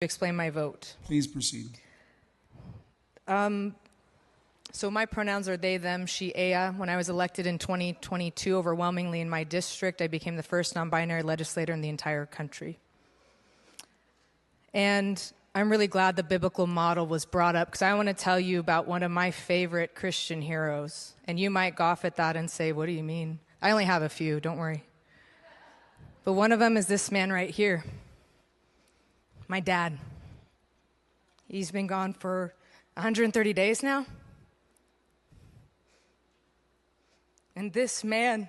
explain my vote. Please proceed. So my pronouns are they, them, she, aya. When I was elected in 2022, overwhelmingly in my district, I became the first non-binary legislator in the entire country. And I'm really glad the biblical model was brought up, because I want to tell you about one of my favorite Christian heroes. And you might scoff at that and say, what do you mean? I only have a few, don't worry. But one of them is this man right here. My dad. He's been gone for 130 days now. And this man,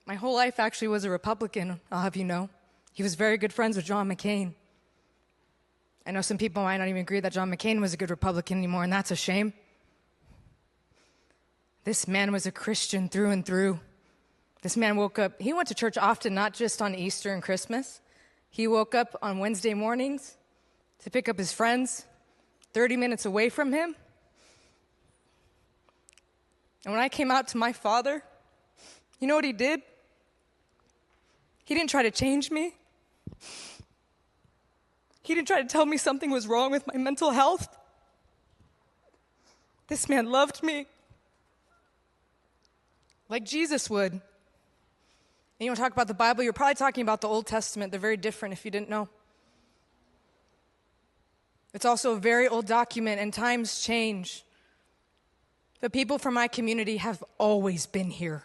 my whole life actually was a Republican, I'll have you know. He was very good friends with John McCain. I know some people might not even agree that John McCain was a good Republican anymore, and that's a shame. This man was a Christian through and through. This man woke up, he went to church often, not just on Easter and Christmas. He woke up on Wednesday mornings to pick up his friends 30 minutes away from him. And when I came out to my father, you know what he did? He didn't try to change me. He didn't try to tell me something was wrong with my mental health. This man loved me like Jesus would. And you want to talk about the Bible? You're probably talking about the Old Testament. They're very different if you didn't know. It's also a very old document, and times change. The people from my community have always been here.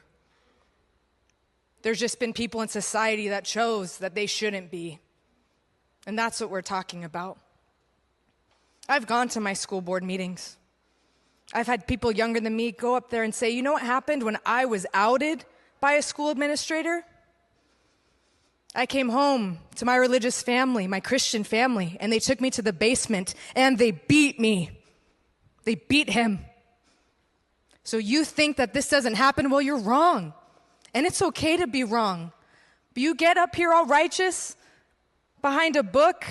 There's just been people in society that chose that they shouldn't be. And that's what we're talking about. I've gone to my school board meetings. I've had people younger than me go up there and say, you know what happened when I was outed by a school administrator? I came home to my religious family, my Christian family, and they took me to the basement and they beat me. They beat him. So you think that this doesn't happen? Well, you're wrong. And it's okay to be wrong. But you get up here all righteous behind a book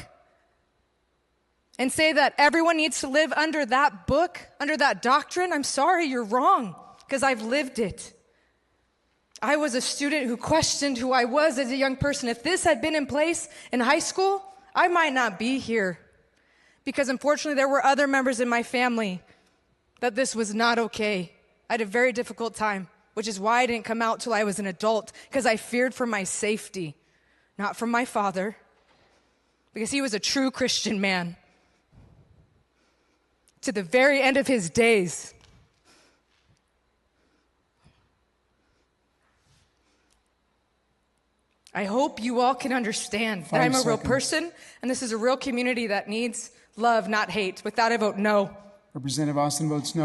and say that everyone needs to live under that book, under that doctrine. I'm sorry, you're wrong, because I've lived it. I was a student who questioned who I was as a young person. If this had been in place in high school, I might not be here, because unfortunately there were other members in my family that this was not okay. I had a very difficult time, which is why I didn't come out till I was an adult, because I feared for my safety, not from my father, because he was a true Christian man to the very end of his days. I hope you all can understand that I'm a real person, and this is a real community that needs love, not hate. With that, I vote no. Representative Austin votes no.